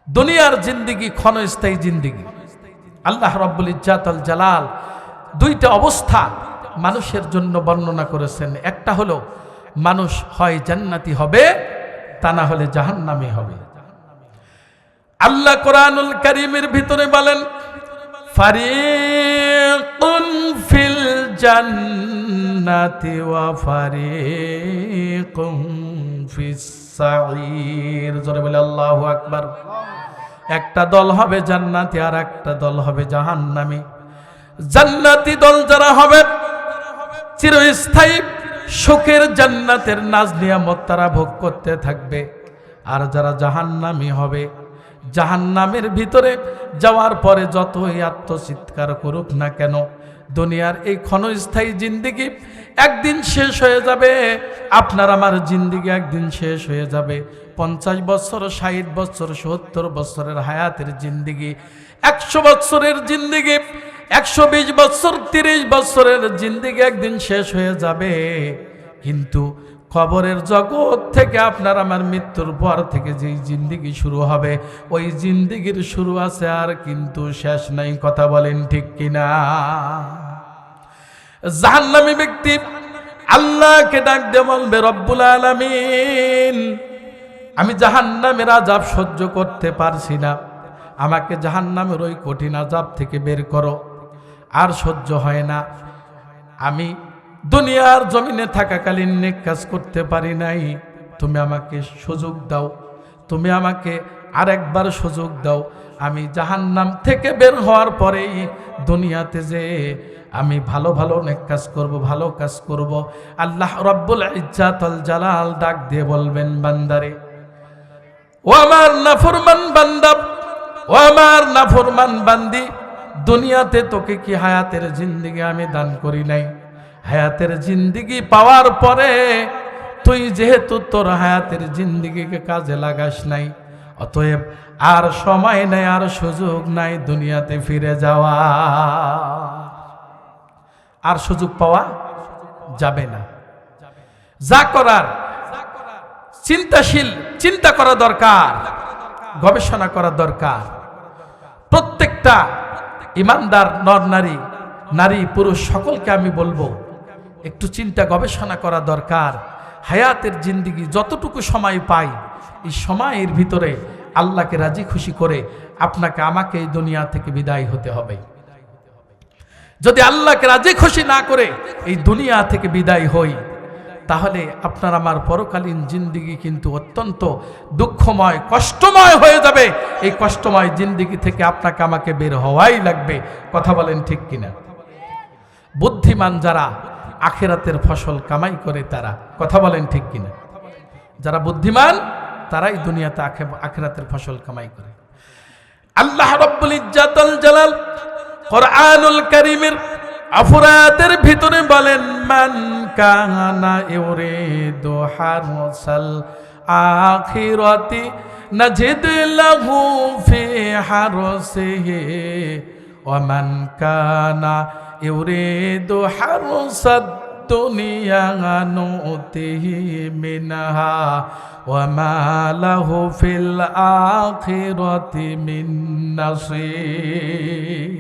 দুনিয়ার জিন্দেগি ক্ষণস্থায়ী জিন্দেগি। আল্লাহ রাব্বুল ইজ্জাত আল জালাল দুইটা অবস্থা মানুষের জন্য বর্ণনা করেছেন। একটা হলো মানুষ হয় জান্নাতি হবে, তা না হলে জাহান্নামী হবে। আল্লাহ কোরআনুল কারীমের ভিতরে বলেন, ফারিকুন ফিল জান্নাতি ওয়া ফারিকুন ফিস সাঈর। জোরে বলে আল্লাহু আকবার। একটা দল হবে জান্নাতি আর একটা দল হবে জাহান্নামী। জান্নাতি দল যারা হবে চিরস্থায়ী সুখের জান্নাতের নাজ নিয়ামত তারা ভোগ করতে থাকবে, আর যারা জাহান্নামী হবে জাহান্নামের ভিতরে যাওয়ার পরে যতই আত্মচিৎকার করুক না কেন, দুনিয়ার এই ক্ষণস্থায়ী জিন্দেগি একদিন শেষ হয়ে যাবে। আপনার আমার জিন্দেগি একদিন শেষ হয়ে যাবে। 50 বছর, 60 বছর, 70 বছরের হায়াতের জিন্দেগি, 100 বছরের জিন্দেগি, 120 বছর, 30 বছরের জিন্দেগি একদিন শেষ হয়ে যাবে। কিন্তু কবরের জগৎ থেকে আপনার আমার মৃত্যুর পর থেকে যেই জিন্দেগি শুরু হবে, ওই জিন্দেগির শুরু আছে আর কিন্তু শেষ নাই। কথা বলেন ঠিক কিনা? জাহান্নামী ব্যক্তি আল্লাহকে ডাক দিয়ে বলবে, রব্বুল আলামিন, আমি জাহান্নামের আযাব সহ্য করতে পারছি না, আমাকে জাহান্নামের ওই কঠিন আযাব থেকে বের করো। আর সহ্য হয় না, আমি দুনিয়ার জমিনে থাকাকালীন নেক কাজ করতে পারি নাই, তুমি আমাকে সুযোগ দাও, তুমি আমাকে আরেকবার সুযোগ দাও। আমি জাহান্নাম থেকে বের হওয়ার পরেই দুনিয়াতে যে আমি ভালো ভালো নেক কাজ করব, ভালো কাজ করব। আল্লাহ রাব্বুল ইজ্জাত আল জালাল ডাক দিয়ে বলবেন, বান্দারে, ও আমার নাফরমান বান্দা, ও আমার নাফরমান বান্দি, দুনিয়াতে তোকে কি হায়াতের জিন্দেগি আমি দান করি নাই? হায়াতের জিন্দেগি পাওয়ার পরে তুই যেহেতু তোর হায়াতের জিন্দেগিকে কাজে লাগাস নাই, অতএব আর সময় নাই, আর সুযোগ নাই দুনিয়াতে ফিরে যাওয়া। আর সুযোগ পাওয়া যাবে না। যা করার চিন্তাশীল, চিন্তা করা দরকার, গবেষণা করা দরকার। প্রত্যেকটা ইমানদার নর নারী, নারী পুরুষ সকলকে আমি বলবো, একটু চিন্তা গবেষণা করা দরকার। হায়াতের জিন্দেগি যতটুকু সময় পাই, এই সময়ের ভিতরে আল্লাহকে রাজি খুশি করে আপনাকে আমাকে এই দুনিয়া থেকে বিদায় হতে হবে। যদি আল্লাহকে রাজি খুশি না করে এই দুনিয়া থেকে বিদায় হই, তাহলে আপনার আমার পরকালীন জিন্দেগি কিন্তু অত্যন্ত দুঃখময়, কষ্টময় হয়ে যাবে। এই কষ্টময় জিন্দেগি থেকে আপনাকে আমাকে বের হওয়াই লাগবে। কথা বলেন ঠিক কিনা? বুদ্ধিমান যারা আখিরাতের ফসল কামাই করে তারা, কথা বলেন ঠিক কিনা? যারা বুদ্ধিমান তারাই দুনিয়াতে আখিরাতের ফসল কামাই করে। আল্লাহ রাব্বুল ইজ্জাত আল জালাল কোরআনুল কারীমের আফরাতের ভিতরে বলেন, মান কানা ইউরিদু হারসাল আখিরাতি নাজিদ লাহু ফি হারসিহি ওয়া মান কানা ইউরিদু হারসাদ দুনিয়া নুতিহি মিনহা ওয়া মা লাহু ফিল আখিরাতি মিন নাসিব।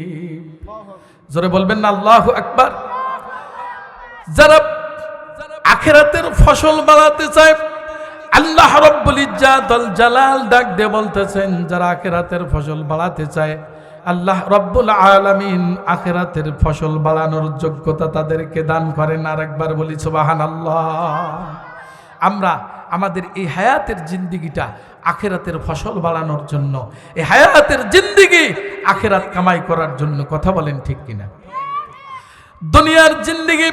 জোরে বলবেন না আল্লাহু আকবার। যারা আখিরাতের ফসল বাড়াতে চায়, আল্লাহ রাব্বুল ইজ্জাত আল জালাল ডাক দিয়ে বলতেছেন, যারা আখিরাতের ফসল বাড়াতে চায়, আল্লাহ রাব্বুল আলামিন আখিরাতের ফসল বাড়ানোর যোগ্যতা তাদেরকে দান করেন। আর একবার বলি সুবহানাল্লাহ। আমরা আমাদের এই হায়াতের জিন্দেগিটা আখিরাতের ফসল বাড়ানোর জন্য, এই হায়াতের জিন্দেগি আখিরাত কামাই করার জন্য। কথা বলেন ঠিক কিনা? দুনিয়ার জিন্দেগি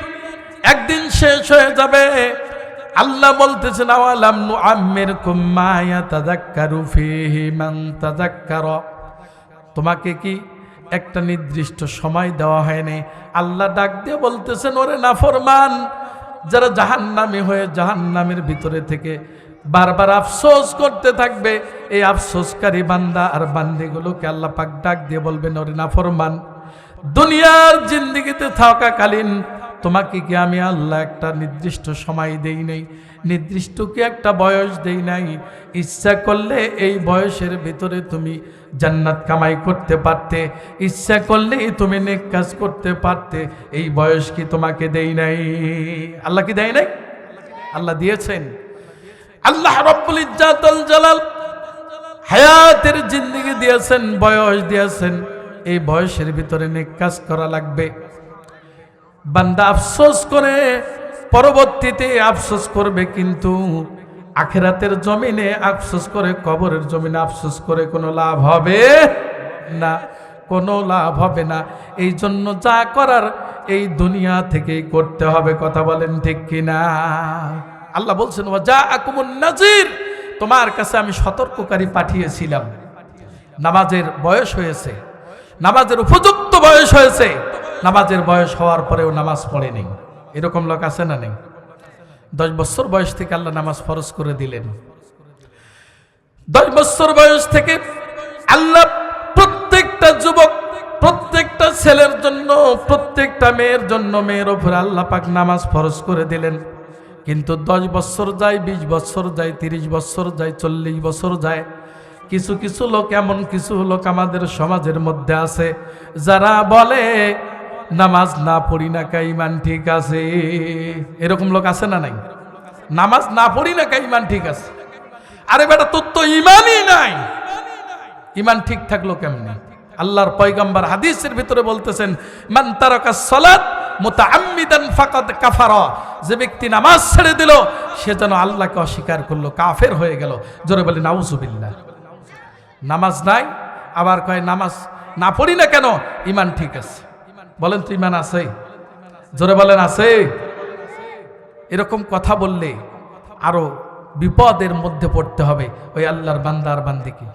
একদিন শেষ হয়ে যাবে। আল্লাহ বলতেছেন, আওয়ালাম নুআম্মিরকুম মা ইয়াতাযাক্কারু ফীহি মান তাযাক্কারা। তোমাকে কি একটা নির্দিষ্ট সময় দেওয়া হয়নি? আল্লাহ ডাক দিয়ে বলতেছেন, ওরে নাফরমান, যারা জাহান্নামী হয়ে জাহান্নামের ভিতরে থেকে বারবার আফসোস করতে থাকবে, এই আফসোসকারী বান্দা আর বান্দিগুলোকে আল্লাহ পাক ডাক দিয়ে বলবেন, ওরে নাফরমান, দুনিয়ার জিন্দেগিতে থাকাকালীন তোমাকে কি আমি আল্লাহ একটা নির্দিষ্ট সময় দেই নাই? নির্দিষ্ট কি একটা বয়স দেই নাই? ইচ্ছা করলে এই বয়সের ভিতরে তুমি জান্নাত কামাই করতে পারতে, ইচ্ছা করলে তুমি নেক কাজ করতে পারতে। এই বয়স কি তোমাকে দেই নাই? আল্লাহ কি দেয় নাই? আল্লাহ দিয়েছেন। আল্লাহ রব্বুল ইজ্জাতুল জালাল হায়াতের জিন্দেগি দিয়েছেন, বয়স দিয়েছেন। এই বয়সের ভিতরে নেক কাজ করা লাগবে। বান্দা আফসোস করে, পরবর্তীতে আফসোস করবে, কিন্তু আখিরাতের জমিনে আফসোস করে, কবরের জমিনে আফসোস করে কোনো লাভ হবে না, কোনো লাভ হবে না। এই জন্য যা করার এই দুনিয়া থেকেই করতে হবে। কথা বলেন ঠিক কিনা? আল্লাহ বলছেন, ওয়া জাআকুমুন নাযির, তোমার কাছে আমি সতর্ককারী পাঠিয়েছিলাম। নামাজের বয়স হয়েছে, নামাজের উপযুক্ত বয়স হয়েছে, নামাজের বয়স হওয়ার পরেও নামাজ পড়েনি। এরকম লোক আছে না নেই? 10 বছর বয়স থেকে আল্লাহ নামাজ ফরজ করে দিলেন। 10 বছর বয়স থেকে আল্লাহ প্রত্যেকটা যুবক, প্রত্যেকটা ছেলের জন্য, প্রত্যেকটা মেয়ের জন্য, মেয়ের উপরে আল্লাহ পাক নামাজ ফরজ করে দিলেন। কিন্তু 10 বছর যায়, 20 বছর যায়, 30 বছর যায়, 40 বছর যায়। কিছু কিছু লোক, এমন কিছু লোক আমাদের সমাজের মধ্যে আছে যারা বলে নামাজ না পড়ি না কা ঈমান ঠিক আছে। এরকম লোক আছে না নাই? নামাজ না পড়ি না কা ঈমান ঠিক আছে। আরে বেটা, তোর তো ঈমানই নাই, ঈমান ঠিক থাকলো কেমনে? আল্লাহর পয়গম্বর হাদিসের ভিতরে বলতেছেন, মান তারাকাস সালাত মুতাআম্মিদান ফাকাদ কাফারা, যে ব্যক্তি নামাজ ছেড়ে দিল সে যেন আল্লাহকে অস্বীকার করলো, কাফের হয়ে গেল। জোরে বলি নাউজুবিল্লাহ। নামাজ নাই, আবার কয় নামাজ না পড়ি না কেন, ঈমান ঠিক আছে। বলেন তো ঈমান আছে? জোরে বলেন আছে? এরকম কথা বললে আরো বিপদের মধ্যে পড়তে হবে ওই আল্লাহর বান্দার বান্দিকে।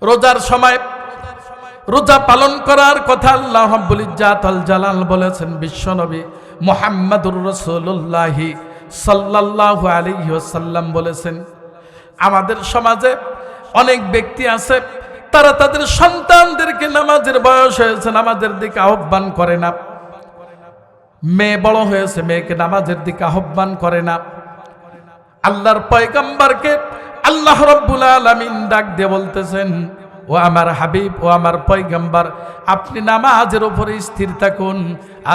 রোজার সময় রোজা পালন করার কথা আল্লাহ রাব্বুল ইজ্জাতুল জালাল বলেছেন। বিশ্বনবী মুহাম্মদুর রাসূলুল্লাহ সাল্লাল্লাহু আলাইহি ওয়াসাল্লাম বলেছেন, আমাদের সমাজে অনেক ব্যক্তি আছে, তারা তাদের সন্তানদেরকে নামাজের বয়স হয়েছে নামাজের দিকে আহ্বান করে না। মেয়ে বড় হয়েছে, মেয়েকে নামাজের দিকে আহ্বান করে না। আল্লাহর পয়গম্বরকে আল্লাহ রাব্বুল আলামিন ডাক দিয়ে বলতেছেন, ও আমার হাবিব, ও আমার পয়গম্বর, আপনি নামাজের উপরে স্থির থাকুন,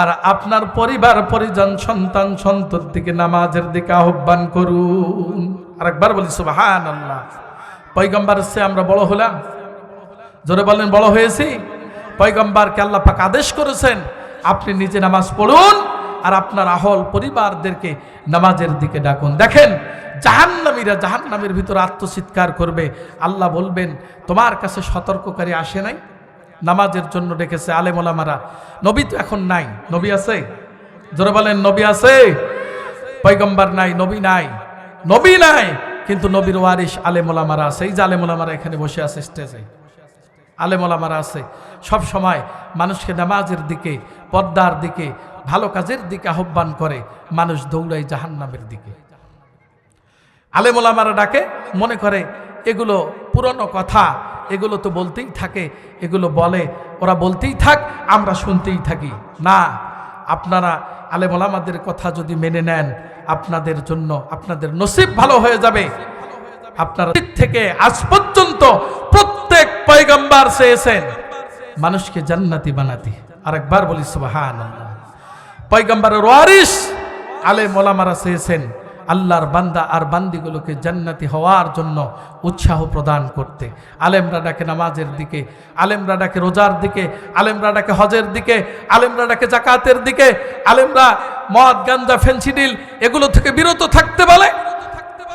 আর আপনার পরিবার পরিজন, সন্তান সন্ততিকে নামাজের দিকে আহ্বান করুন। আরেকবার বলি সুবহানাল্লাহ। পয়গম্বরের চেয়ে আমরা বড় হলাম? জোরে বলেন, বড় হয়েছি? পয়গম্বরকে আল্লাহ পাক আদেশ করেছেন, আপনি নিজে নামাজ পড়ুন আর আপনার আহল পরিবারদেরকে নামাজের দিকে ডাকুন। দেখেন, জাহান্নামীরা জাহান্নামের ভিতরে আত্মচিৎকার করবে। আল্লাহ বলবেন, তোমার কাছে সতর্ককারী আসে নাই? নামাজের জন্য ডেকেছে আলেম ওলামারা। নবী তো এখন নাই, নবী আছে? জোরে বলেন, নবী আছে? পয়গম্বর নাই, নবী নাই, নবী নাই, কিন্তু নবীর ওয়ারিস আলেম ওলামারা আছে। এই যে আলেম ওলামারা এখানে বসে আছে স্টেজে, আলেম ওলামারা আছে, সব সময় মানুষকে নামাজের দিকে, পর্দার দিকে, ভালো কাজের দিকে আহ্বান করে। মানুষ দৌড়ায় জাহান্নামের দিকে। আলেম ওলামারা ডাকে, মনে করে এগুলো পুরনো কথা, এগুলো তো বলতেই থাকে, এগুলো বলে, ওরা বলতেই থাক, আমরা শুনতেই থাকি। না, আপনারা আলেম ওলামাদের কথা যদি মেনে নেন, আপনাদের জন্য আপনাদের নসিব ভালো হয়ে যাবে। আপনারা থেকে আজ পর্যন্ত প্রত্যেক পয়গম্বর চেয়েছেন মানুষকে জান্নাতি বানাতে। আরেকবার বলি সুবহানাল্লাহ। পয়গম্বরের ওয়ারিস আলেম ওলামারা চেয়েছেন আল্লাহর বান্দা আর বান্দিগুলোকে জান্নাতি হওয়ার জন্য উৎসাহ প্রদান করতে। আলেমরা ডাকে নামাজের দিকে, আলেমরা ডাকে রোজার দিকে, আলেমরা ডাকে হজের দিকে, আলেমরা ডাকে যাকাতের দিকে, আলেমরা মদ, গাঞ্জা, ফেন্সিডিল এগুলো থেকে বিরত থাকতে বলে।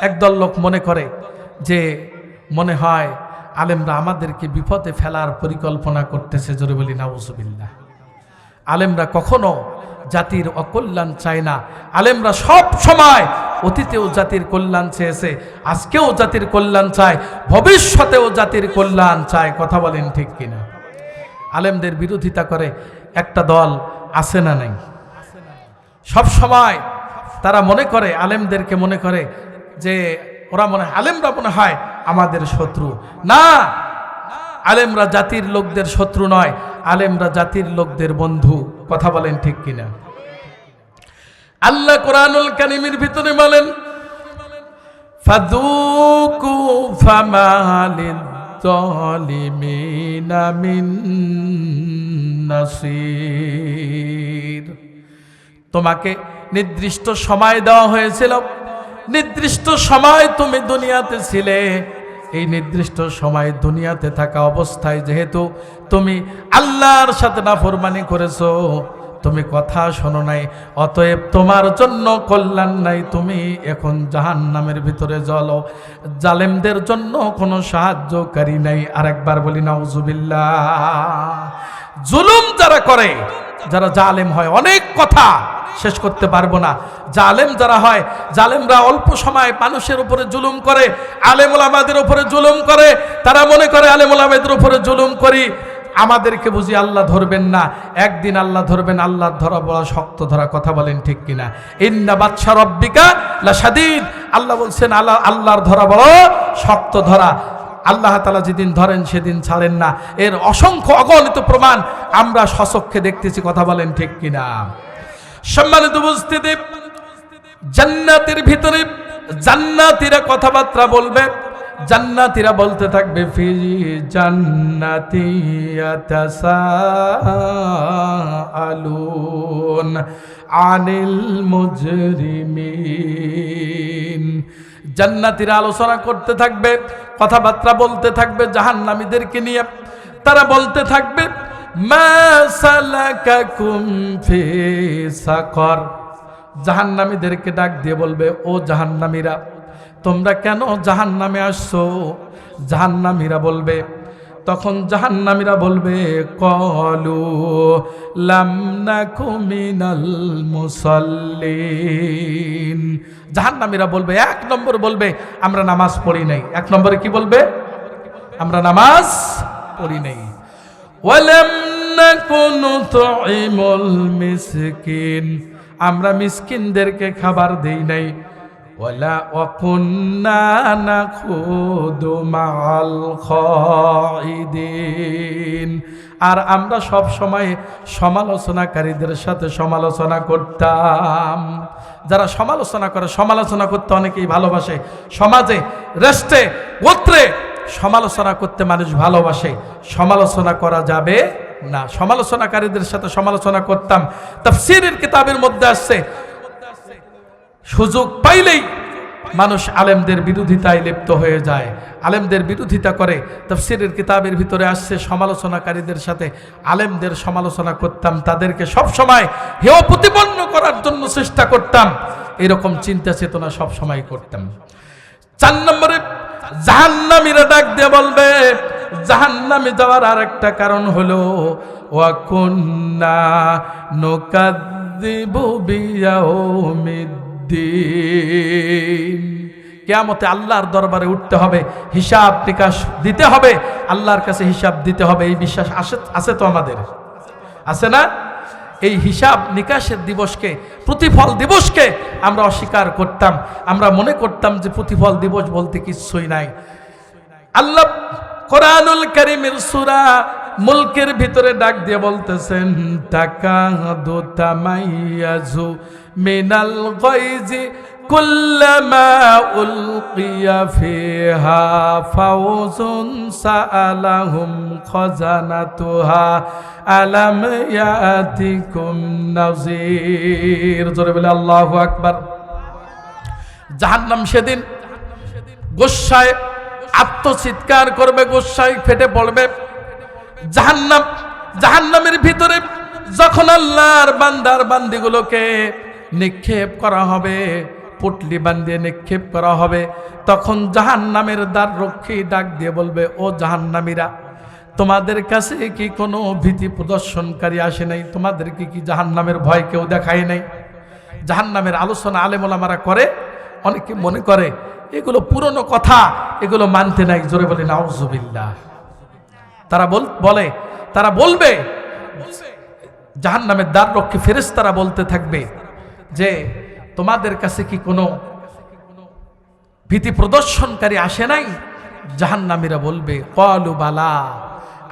একদল লোক মনে করে যে মনে হয় আলেমরা আমাদেরকে বিপদে ফেলার পরিকল্পনা করতেছে। জোরে বলি নাউজুবিল্লাহ। আলেমরা কখনো জাতির অকল্যাণ চায় না। আলেমরা সব সময়, অতীতেও জাতির কল্যাণ চেয়েছে, আজকেও জাতির কল্যাণ চায়, ভবিষ্যতেও জাতির কল্যাণ চায়। কথা বলেন ঠিক কিনা? আলেমদের বিরোধিতা করে একটা দল আছে না নাই? সব সময় তারা মনে করে, আলেমদেরকে মনে করে যে ওরা মনে হয়, আলেমরা মনে হয় আমাদের শত্রু। না, আলেমরা জাতির লোকদের শত্রু নয়, আলেমরা জাতির লোকদের বন্ধু। কথা বলেন ঠিক কিনা? আল্লাহ কোরআনুল কারীমের ভিতরে বলেন, ফাযুকু ফামা লিয-যালিমিনা মিন নাসির। তোমাকে নির্দিষ্ট সময় দেওয়া হয়েছিল, নির্দিষ্ট সময় তুমি দুনিয়াতে ছিলে। এই নির্দিষ্ট সময় দুনিয়াতে থাকা অবস্থায় যেহেতু তুমি আল্লাহর সাথে নাফরমানি করেছো, তুমি কথা শোনো নাই, অতএব তোমার জন্য কল্যাণ নাই, তুমি এখন জাহান্নামের ভিতরে জ্বলো। জালেমদের জন্য কোনো সাহায্যকারী নাই। আরেকবার বলি নাউজুবিল্লাহ। জুলুম যারা করে, যারা জালেম হয়, অনেক কথা শেষ করতে পারবো না। জালেম যারা হয়, জালেমরা অল্প সময় মানুষের উপরে জুলুম করে, আলেম ওলামাদের উপরে জুলুম করে। তারা মনে করে আলেম ওলামাদের উপরে জুলুম করি, আমাদেরকে বুঝি আল্লাহ ধরবেন না। একদিন আল্লাহ ধরবেন। আল্লাহর ধরা বড় শক্ত ধরা, কথা বলেন ঠিক কিনা? ইন্না বাতশা রাব্বিকা লাশাদীদ। আল্লাহ বলছেন আল্লাহর ধরা বড় শক্ত ধরা। আল্লাহ তাআলা যেদিন ধরেন সেদিন ছাড়েন না। এর অসংখ্য অগণিত প্রমাণ আমরা স্বচক্ষে দেখতেছি, কথা বলেন ঠিক কিনা? সম্মানিত উপস্থিতি, জান্নাতের ভিতরে জান্নাতীরা কথাবার্তা বলবে। জান্নাতীরা বলতে থাকবে, ফি জান্নাতি ইয়াতাসাআলুন আনিল মুজরিমিন। জান্নাতীরা আলোচনা করতে থাকবে, কথাবার্তা বলতে থাকবে জাহান্নামীদেরকে নিয়ে। তারা বলতে থাকবে, মা সালাকাকুম ফি সাকর। জাহান্নামীদেরকে ডাক দিয়ে বলবে, ও জাহান্নামীরা, তোমরা কেন জাহান্নামে আসছো? জাহান্নামীরা বলবে, তখন জাহান্নামীরা বলবে, ক্বালু লাম নাকু মিনাল মুসাল্লিন। জাহান্নামীরা বলবে, এক নম্বর বলবে আমরা নামাজ পড়ি নাই। এক নম্বরে কি বলবে? আমরা নামাজ পড়ি নাই। ওয়ালাম নাকু নুতঈমুল মিসকিন। আমরা মিসকিনদেরকে খাবার দেই নাই। ওয়ালা ওয়াকুন্না নাখুদু মাআল খাইদিন। আর আমরা সব সময় সমালোচনাকারীদের সাথে সমালোচনা করতাম। যারা সমালোচনা করে, সমালোচনা করতে অনেকেই ভালোবাসে। সমাজে, রাষ্ট্রে, গোত্রে সমালোচনা করতে মানুষ ভালোবাসে। সমালোচনা করা যাবে না। সমালোচনাকারীদের সাথে সমালোচনা করতাম। তাফসীরের কিতাবের মধ্যে আসছে, সুযোগ পাইলেই মানুষ আলেমদের বিরোধিতায় লিপ্ত হয়ে যায়, আলেমদের বিরোধিতা করে। তাফসীরের কিতাবের ভিতরে আসছে, সমালোচনাকারীদের সাথে আলেমদের সমালোচনা করতাম, তাদেরকে সব সময় হেয় প্রতিপন্ন করার জন্য চেষ্টা করতাম। এরকম চিন্তা চেতনা সব সময় করতাম। 4 নম্বরে জাহান্নামীরা ডাক দিয়ে বলবে, জাহান্নামে যাওয়ার আরেকটা কারণ হলো, ওয়া কুন্না নুকাযযিবু বিয়াউমিদ্দিন। কিয়ামতে আল্লাহর দরবারে উঠতে হবে, হিসাব নিকাশ দিতে হবে, আল্লাহর কাছে হিসাব দিতে হবে। এই বিশ্বাস আছে তো আমাদের? আছে না? এই হিসাব নিকাশের দিবসকে, প্রতিফল দিবসকে আমরা অস্বীকার করতাম। আমরা মনে করতাম যে প্রতিফল দিবস বলতে কিছুই নাই। আল্লাহ কোরআনুল কারীমের সূরা মুলকের ভিতরে ডাক দিয়ে বলতেছেন, তাকাদু তামাইয়াজু মিনাল গায়জি কুল্লামা উলকিয়া ফিহা ফাওজুন সাআলাহুম খাজানাতুহা আলাম ইয়াতিকুম নাযীর। জোরে বলে আল্লাহু আকবার। জাহান্নাম সেদিন গোসায় আত্মচিৎকার করবে, গোসায় ফেটে পড়বে। জাহান্নামের ভিতরে যখন আল্লাহর বান্দার বান্দিগুলোকে নিক্ষেপ করা হবে, পুটলি বান্ধিয়ে নিক্ষেপ করা হবে, তখন জাহান্নামের দ্বার রক্ষী ডাক দিয়ে বলবে, ও জাহান্নামীরা, তোমাদের কাছে কি কোনো ভীতি প্রদর্শনকারী আসে নাই? তোমাদেরকে কি জাহান্নামের ভয় কেউ দেখায় নাই? জাহান্নামের আলোচনা আলেম ওলামারা করে, অনেকে মনে করে এগুলো পুরনো কথা, এগুলো মানতে নাই। জোরে বলে নাউজুবিল্লাহ। তারা বলবে, জাহান্নামের দ্বার রক্ষী ফেরেশতারা বলতে থাকবে যে, তোমাদের কাছে কি কোনো ভীতি প্রদর্শনকারী আসে নাই? জাহান্নামীরা বলবে, ক্বালু বালা,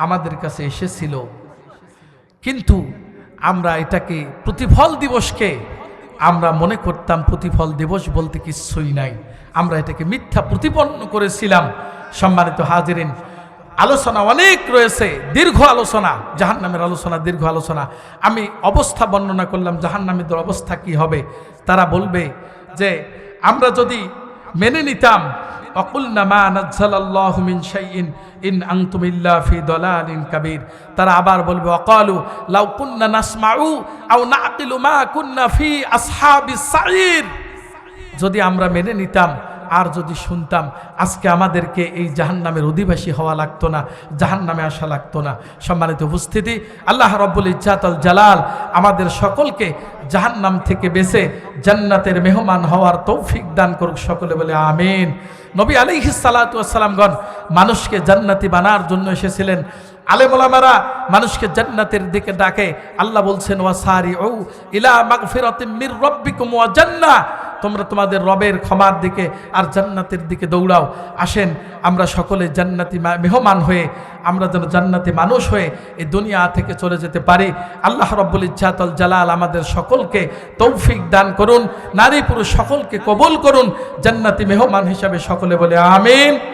আমাদের কাছে এসেছিল, কিন্তু আমরা এটাকে প্রতিফল দিবসকে আমরা মনে করতাম প্রতিফল দিবস বলতে কিছুই নাই, আমরা এটাকে মিথ্যা প্রতিপন্ন করেছিলাম। সম্মানিত হাজিরিন, আলোচনা অনেক রয়েছে, দীর্ঘ আলোচনা, জাহান্নামের আলোচনা, দীর্ঘ আলোচনা। আমি অবস্থা বর্ণনা করলাম, জাহান্নামীদের অবস্থা কি হবে। তারা বলবে যে আমরা যদি মেনে নিতাম, অকুলনা মা নাজ্জালাল্লাহু মিন শাইইন ইন আনতুম ইল্লা ফি দালালিন কাবীর। তারা আবার বলবে ওয়াকালু লাউ কুন্না নাসমাউ আও নাকিলু মা কুন্না ফি আসহাবিস সাঈর। যদি আমরা মেনে নিতাম আর যদি শুনতাম, আজকে আমাদেরকে এই জাহান্নামের অধিবাসী হওয়া লাগতো না, জাহান্নামে আসা লাগতো না। সম্মানিত উপস্থিতি, আল্লাহ রাব্বুল ইজ্জাতুল জালাল আমাদের সকলকে জাহান্নাম থেকে বেঁচে জান্নাতের মেহমান হওয়ার তৌফিক দান করুক, সকলে বলে আমিন। নবী আলাইহিস সালাতু ওয়াস সালামগণ মানুষকে জান্নাতি বানার জন্য এসেছিলেন। আলেম ওলামারা মানুষকে জান্নাতের দিকে ডাকে। আল্লাহ বলছেন ওয়াসারিউ ইলা মাগফিরাতিম মির রাব্বিকুম ওয়া জান্নাহ, তোমরা তোমাদের রবের ক্ষমার দিকে আর জান্নাতের দিকে দৌড়াও। আসেন আমরা সকলে জান্নাতি মেহমান হয়ে, আমরা যেন জান্নাতি মানুষ হয়ে এই দুনিয়া থেকে চলে যেতে পারি। আল্লাহ রাব্বুল ইজ্জাতুল জালাল আমাদের সকলকে তৌফিক দান করুন, নারী পুরুষ সকলকে কবুল করুন জান্নাতি মেহমান হিসাবে, সকলে বলে আমিন।